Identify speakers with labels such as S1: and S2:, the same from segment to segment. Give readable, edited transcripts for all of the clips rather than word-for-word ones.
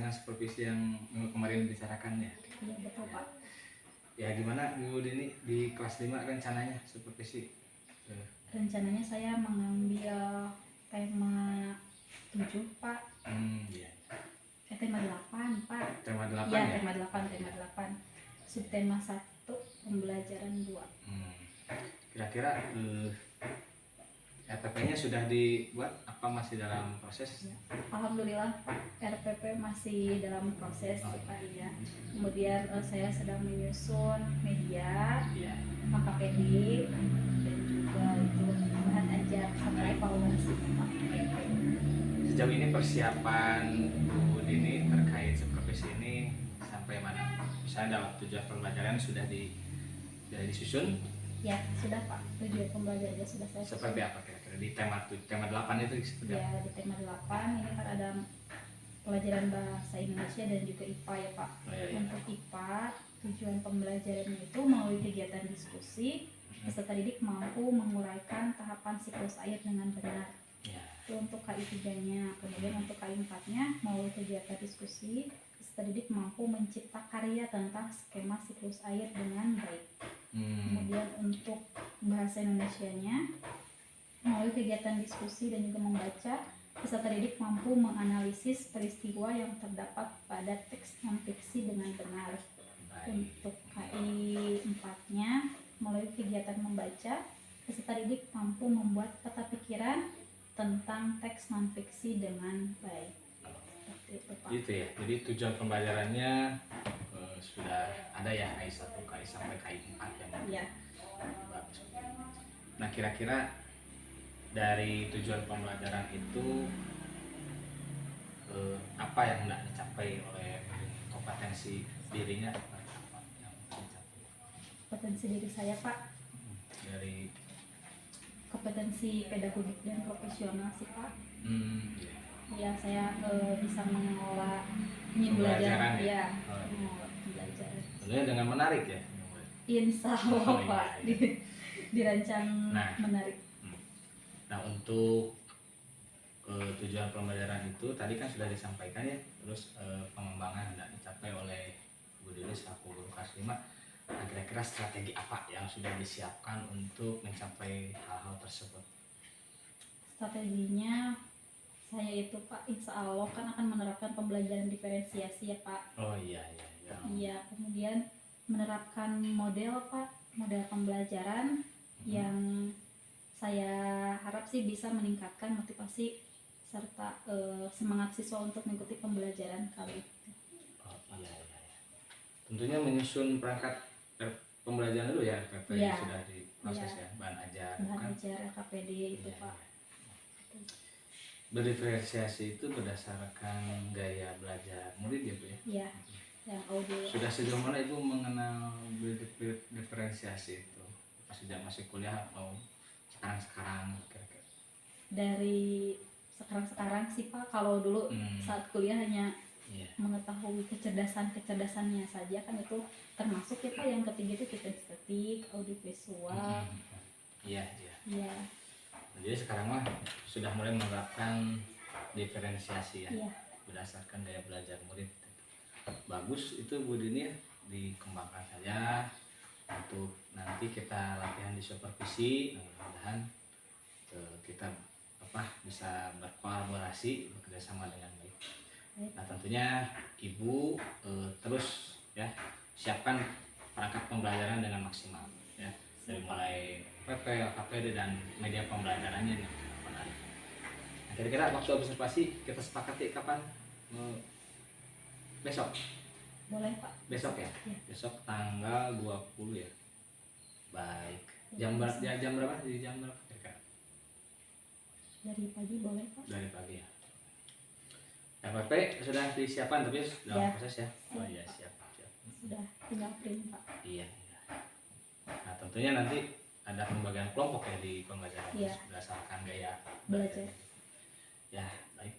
S1: dengan supervisi yang minggu kemarin dibicarakan ya.
S2: Iya betul Pak.
S1: Ya gimana Minggu ini di kelas 5 rencananya supervisi?
S2: Rencananya saya mengambil tema 7 Pak.
S1: Iya.
S2: Tema 8 Pak.
S1: Tema 8
S2: ya?
S1: ya?
S2: Tema 8. Subtema 1, pembelajaran 2.
S1: Kira-kira RPP-nya sudah dibuat apa masih dalam proses?
S2: Ya. Alhamdulillah Pak, RPP masih dalam proses Pak ya. Kemudian saya sedang menyusun media, KKPD dan juga itu bahan ajar sampai evaluasi Pak.
S1: Sejauh ini persiapan Bu Dini terkait supervisi ini sampai mana? Misalnya dalam tujuan pembelajaran sudah disusun?
S2: Ya sudah Pak, tujuan pembelajarannya sudah saya susun.
S1: Seperti apa kira-kira di tema 8 itu seperti apa?
S2: Ya di tema 8 ini kan ada pelajaran bahasa Indonesia dan juga IPA ya Pak. Untuk IPA tujuan pembelajarannya itu melalui kegiatan diskusi peserta didik mampu menguraikan tahapan siklus air dengan benar. Itu untuk KI 3-nya. Kemudian untuk KI 4-nya melalui kegiatan diskusi peserta didik mampu mencipta karya tentang skema siklus air dengan baik. Kemudian untuk bahasa Indonesianya melalui kegiatan diskusi dan juga membaca, peserta didik mampu menganalisis peristiwa yang terdapat pada teks non-fiksi dengan benar. Untuk KI 4-nya melalui kegiatan membaca, peserta didik mampu membuat peta pikiran tentang teks non-fiksi dengan baik. Seperti itu Pak.
S1: Gitu ya, jadi tujuan pembelajarannya sudah ada ya, KI 1, KI sampai KI 4 ya.
S2: Iya.
S1: Bagus. Nah kira-kira dari tujuan pembelajaran itu apa yang tidak dicapai oleh kompetensi dirinya? Apa yang dicapai?
S2: Kompetensi diri saya Pak,
S1: Dari
S2: kompetensi pedagogik dan profesional sih Pak.
S1: Ya.
S2: Ya saya bisa mengelola
S1: Pembelajaran
S2: belajar
S1: ya?
S2: mengelola pembelajaran.
S1: Sebenarnya dengan menarik ya.
S2: Insya Allah
S1: Oh, iya,
S2: Pak,
S1: iya.
S2: dirancang
S1: Nah.
S2: menarik.
S1: Nah untuk tujuan pembelajaran itu tadi kan sudah disampaikan ya, terus pengembangan tidak dicapai oleh Bu Dini selaku guru kelas 5. Nah kira-kira strategi apa yang sudah disiapkan untuk mencapai hal-hal tersebut?
S2: Strateginya saya itu Pak, insya Allah kan akan menerapkan pembelajaran diferensiasi ya Pak.
S1: Oh iya.
S2: Iya, kemudian menerapkan model Pak, model pembelajaran yang saya harap sih bisa meningkatkan motivasi serta semangat siswa untuk mengikuti pembelajaran kali itu.
S1: Oh iya. Tentunya menyusun perangkat pembelajaran dulu ya, RPP
S2: Iya.
S1: sudah diproses ya, bahan ajar.
S2: Bahan ajar KPD itu
S1: Iya,
S2: Pak.
S1: Berdiferensiasi itu berdasarkan gaya belajar murid ya Bu ya?
S2: Iya, yang audio.
S1: Sudah sejauh mana Ibu mengenal diferensiasi itu? Pas sudah masih kuliah atau sekarang kira-kira?
S2: Dari sekarang sih Pak, kalau dulu saat kuliah hanya mengetahui kecerdasannya saja, kan itu termasuk ya Pak, yang ketiga itu kinestetik, audiovisual.
S1: Iya.
S2: Iya.
S1: Jadi sekarang mah sudah mulai menerapkan diferensiasi ya, berdasarkan gaya belajar murid. Bagus itu Bu Dini ya, dikembangkan saja untuk nanti kita latihan di supervisi. Mudah-mudahan kita bisa berkolaborasi, bekerjasama dengan baik. Nah tentunya Ibu terus ya siapkan perangkat pembelajaran dengan maksimal ya, dari mulai PP, KPD dan media pembelajarannya nih. Nah, kira-kira waktu observasi kita sepakati kapan? Besok?
S2: Boleh Pak.
S1: Besok ya?
S2: Iya.
S1: Besok tanggal 20 ya. Baik. Jam berapa? Jam berapa? Kira-kira?
S2: Dari pagi boleh Pak.
S1: Dari pagi ya. RPP sudah disiapkan tapi dalam proses ya. Oh iya, siap.
S2: Sudah tinggal print Pak.
S1: Iya. Nah tentunya nanti ada pembagian kelompok ya di pembelajaran berdasarkan gaya
S2: belajar.
S1: Ya baik.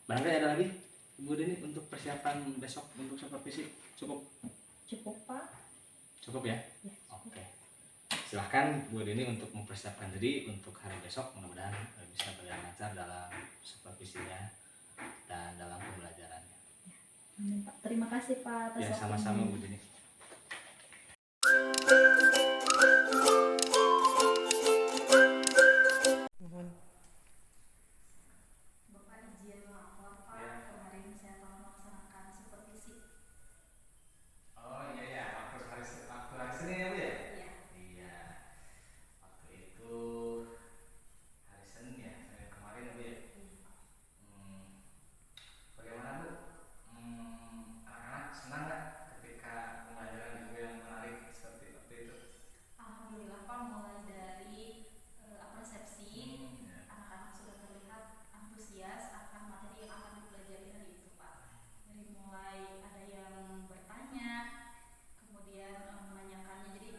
S1: Barangkali ada lagi Ibu Dini untuk persiapan besok untuk supervisi? Cukup
S2: Pak.
S1: Cukup ya?
S2: Ya, cukup.
S1: Oke. Silahkan Bu Dini untuk mempersiapkan diri untuk hari besok, mudah-mudahan bisa berjalan lancar dalam supervisinya dan dalam pembelajarannya.
S2: Amin, Pak. Terima kasih Pak atas
S1: Ya
S2: waktunya.
S1: sama-sama Bu Dini.
S2: Bapak izin lapor Pak,
S1: Ya.
S2: kemarin saya telah melaksanakan supervisi.
S1: Oh iya ya, waktu hari Senin ya Bu ya?
S2: Iya.
S1: Iya. Waktu itu hari Senin ya, Senin kemarin ya Bu ya? Bagaimana Bu? Anak-anak senang nggak ketika pembelajaran ibu yang menarik seperti waktu itu?
S2: Alhamdulillah Pak, mulai dari persepsi
S1: Ya.
S2: anak-anak sudah terlihat antusias akan materi yang akan dipelajari hari itu Pak. Dari mulai ada yang bertanya, kemudian menanyakannya, jadi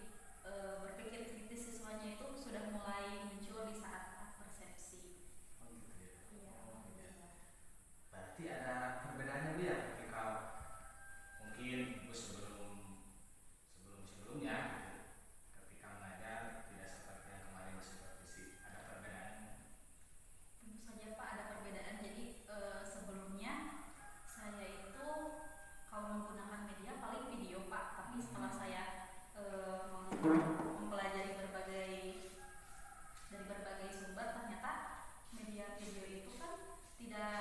S2: berpikir kritis siswanya itu sudah mulai muncul di saat persepsi.
S1: Oh gitu ya.
S2: Iya,
S1: Oh, iya.
S2: alhamdulillah.
S1: Berarti ada perbedaannya Bu ya ketika mungkin ibu sebelumnya gitu, ketika mengajar tidak seperti yang kemarin di supervisi, ada perbedaannya?
S2: Tentu saja Pak ada perbedaan. Jadi sebelumnya saya itu kalau menggunakan media paling video Pak, tapi setelah saya mempelajari dari berbagai sumber, ternyata media video itu kan tidak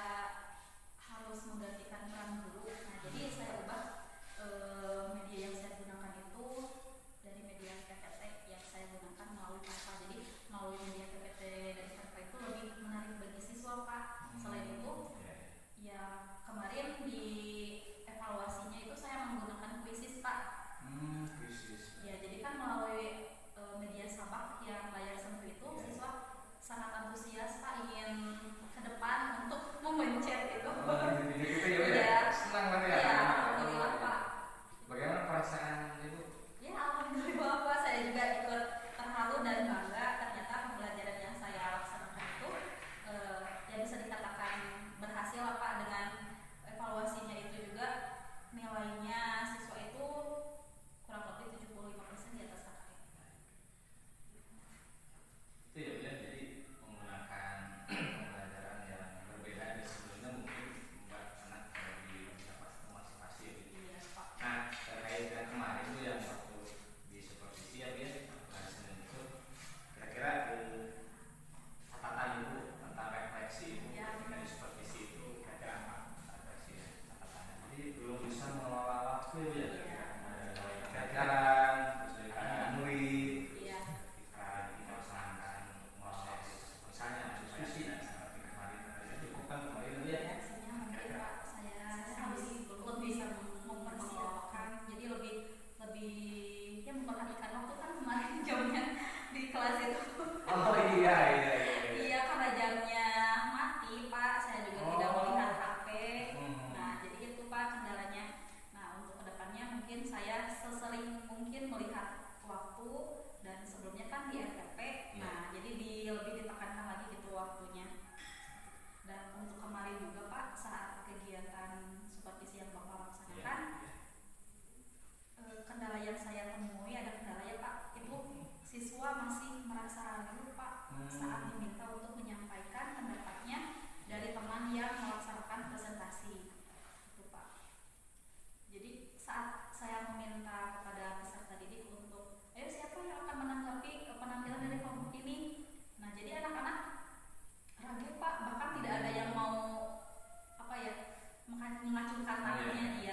S2: harus menggantikan peran guru. Nah, jadi saya ubah media yang saya gunakan itu dari media PPT yang saya gunakan melalui Canva. Jadi melalui media PPT dari Canva itu lebih menarik bagi siswa Pak. Selain itu, ya kemarin di evaluasinya itu saya menggunakan Quizzes Pak.
S1: Krisis.
S2: Ya, jadi kan melalui media Sabak yang layar sentuh itu, siswa sangat antusias Pak, ingin ke depan untuk memencet itu.
S1: Jadi kita ya Bu ya?
S2: Iya.
S1: Senang banget ya?
S2: Iya, alhamdulillah Pak.
S1: Bagaimana perasaan Ibu?
S2: Ya, alhamdulillah Pak, saya juga ikut terharu dan bangga. Ternyata pembelajaran yang saya laksanakan itu ya bisa dikatakan berhasil lah Pak. Dengan evaluasinya itu juga nilainya siswa itu kurang lebih 75% di atas KKM.
S1: Itu ya Bu ya, jadi menggunakan pembelajaran yang berbeda dari sebelumnya mungkin membuat anak lebih bisa memotivasi ya Bu.
S2: Iya Pak.
S1: Nah, terkait yang kemarin Bu yang waktu di supervisi ya Bu ya, waktu hari Senin itu, kira-kira catatan Ibu tentang refleksi Ibu ketika di supervisi itu kira-kira apa refleksi catatannya? Jadi belum bisa mengelola waktu ya Bu ya, pelajaran, terus dari keadaan murid,
S2: Iya.
S1: ketika dilaksanakan proses misalnya diskusi seperti kemarin cukup kan kemarin Bu ya?
S2: Reaksinya mungkin Pak, saya harus lebih bisa mempersiapkan, jadi lebih ya memperhatikan waktu kan kemarin jamnya di kelas itu.
S1: Oh iya.
S2: Iya, karena jamnya mati Pak, saya juga tidak melihat HP. Nah, jadi itu Pak kendalanya. Nah, untuk kedepannya mungkin saya sesering mungkin melihat waktu, dan sebelumnya kan di RPP. Nah, jadi lebih ditekankan lagi gitu waktunya. Dan untuk kemarin juga Pak, saat kegiatan supervisi yang Bapak laksanakan, kendala yang saya temui, ada kendala ya Pak, itu siswa masih merasa ragu Pak saat diminta untuk menyampaikan pendapatnya dari teman yang melaksanakan presentasi itu Pak. Jadi saat saya meminta kepada peserta didik untuk ayo siapa yang akan menanggapi penampilan dari kelompok ini, nah jadi anak-anak ragu Pak, bahkan tidak ada yang mau mengacungkan tangannya.